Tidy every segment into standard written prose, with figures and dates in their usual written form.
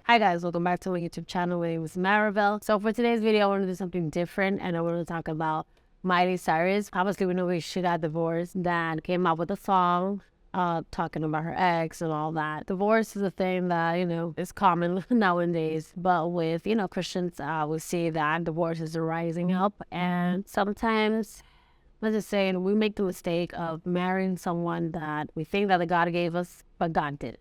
Hi guys, welcome back to my YouTube channel. My name is Maribel. So for today's video, I want to do something different and I want to talk about Miley Cyrus. Obviously, we know she got divorced, then came out with a song talking about her ex and all that. Divorce is a thing that, is common nowadays. But with, Christians, we see that divorce is rising up. And sometimes, let's just say, we make the mistake of marrying someone that we think that the God gave us, but God did.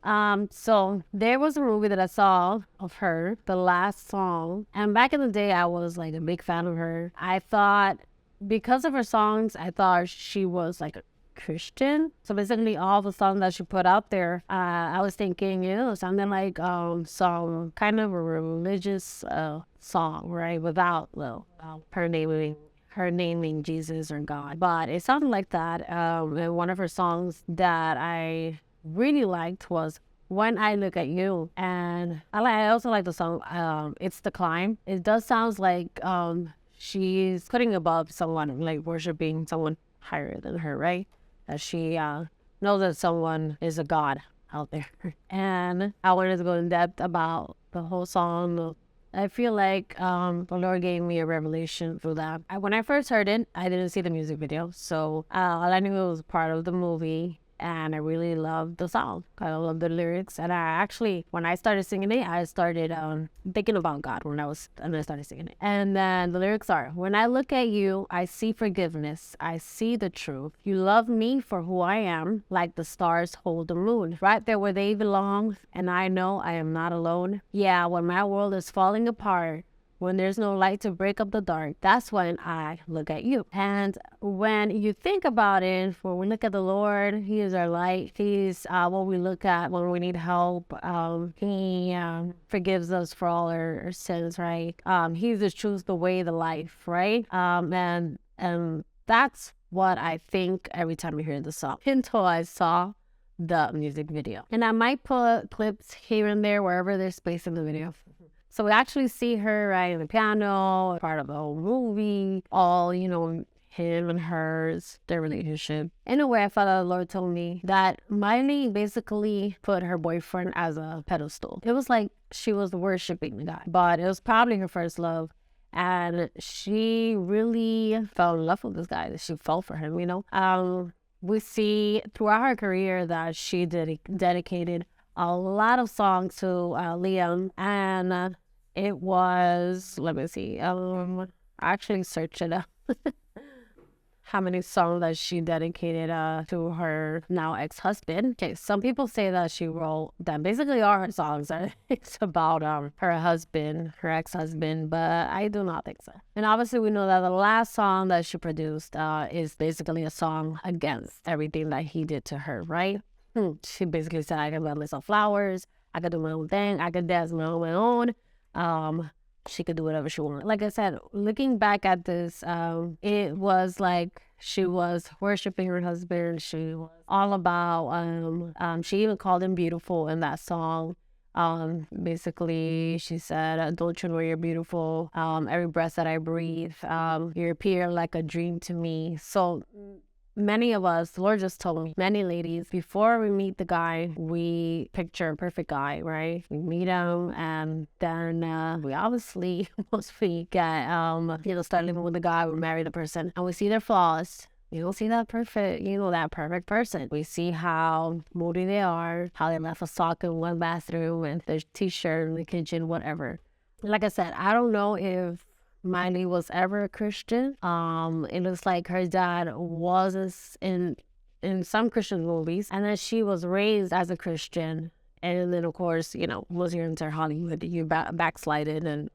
So there was a movie that I saw of her, The Last Song. And back in the day, I was like a big fan of her. I thought, because of her songs, I thought she was like a Christian. So basically all the songs that she put out there, I was thinking, something like some kind of a religious song, right? Without her naming Jesus or God. But it sounded like that. And one of her songs that I really liked was When I Look at You. And I also like the song It's the Climb. It does sound like she's putting above someone, like worshiping someone higher than her, right? That she knows that someone is a God out there. And I wanted to go in depth about the whole song. I feel like the Lord gave me a revelation through that. When I first heard it, I didn't see the music video. So all I knew it was part of the movie. And I really loved the song. I loved the lyrics. And I actually, when I started singing it, I started thinking about God when I started singing it. And then the lyrics are, when I look at you, I see forgiveness. I see the truth. You love me for who I am, like the stars hold the moon, right there where they belong. And I know I am not alone. Yeah, when my world is falling apart, when there's no light to break up the dark, that's when I look at you. And when you think about it, when we look at the Lord, He is our light. He's what we look at when we need help. He forgives us for all our sins, right? He's the truth, the way, the life, right? And that's what I think every time I hear the song, until I saw the music video. And I might put clips here and there wherever there's space in the video. So we actually see her writing the piano, part of the whole movie, all, him and hers, their relationship. In a way, I felt that the Lord told me that Miley basically put her boyfriend as a pedestal. It was like she was worshiping the guy, but it was probably her first love. And she really fell in love with this guy. She fell for him, We see throughout her career that she dedicated a lot of songs to Liam, and it was, let me see, I actually searched it up. How many songs that she dedicated to her now ex-husband. Okay, some people say that she wrote that basically all her songs are it's about her husband, her ex-husband, but I do not think so. And obviously we know that the last song that she produced is basically a song against everything that he did to her, right? She basically said, I can buy myself flowers, I could do my own thing, I could dance on my own. She could do whatever she wanted. Like I said, looking back at this, it was like she was worshiping her husband. She was all about, she even called him beautiful in that song. Basically, she said, don't you know you're beautiful? Every breath that I breathe, you appear like a dream to me. So many of us, the Lord just told me, many ladies, before we meet the guy, we picture a perfect guy, right? We meet him, and then we obviously, once we get, start living with the guy, we marry the person, and we see their flaws. You don't see that perfect person. We see how moody they are, how they left a sock in one bathroom and their t-shirt in the kitchen, whatever. Like I said, I don't know if Miley was ever a Christian. It looks like her dad was in some Christian movies, and then she was raised as a Christian, and then of course, was here into Hollywood, you backslided, and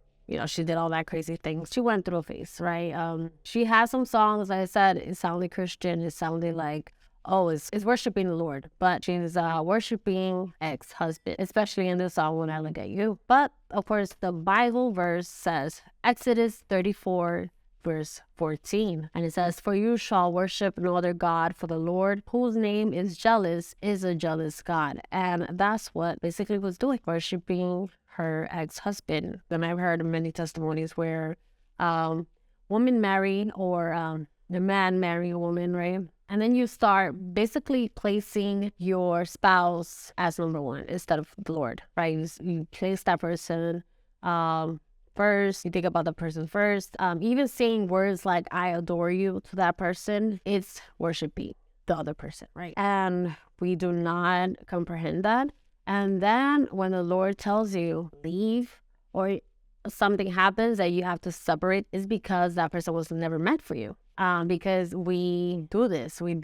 she did all that crazy things. She went through a phase, right? She has some songs, like I said, it sounded Christian, it sounded like, oh, it's worshiping the Lord, but she's worshiping ex-husband, especially in this song, When I Look at You. But of course, the Bible verse says, Exodus 34, verse 14, and it says, for you shall worship no other God, for the Lord, whose name is jealous, is a jealous God. And that's what basically was doing, worshiping her ex-husband. And I've heard many testimonies where women marry or the man marrying a woman, right? And then you start basically placing your spouse as number one instead of the Lord, right? You place that person first. You think about the person first. Even saying words like "I adore you" to that person, it's worshiping the other person, right? And we do not comprehend that. And then when the Lord tells you leave, or something happens that you have to separate, is because that person was never meant for you. Because we do this, we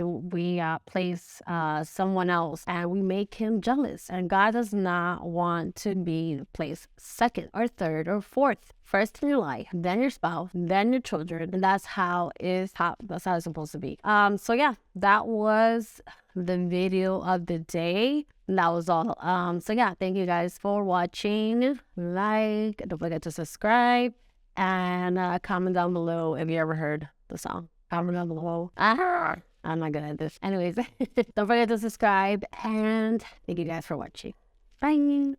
place someone else and we make him jealous, and God does not want to be placed second or third or fourth. First in your life, then your spouse, then your children, and that's how it's supposed to be. So yeah, that was the video of the day. That was all. So yeah, thank you guys for watching. Like, don't forget to subscribe, and comment down below if you ever heard the song. Comment down below. I'm not good at this. Anyways, don't forget to subscribe, and thank you guys for watching. Bye.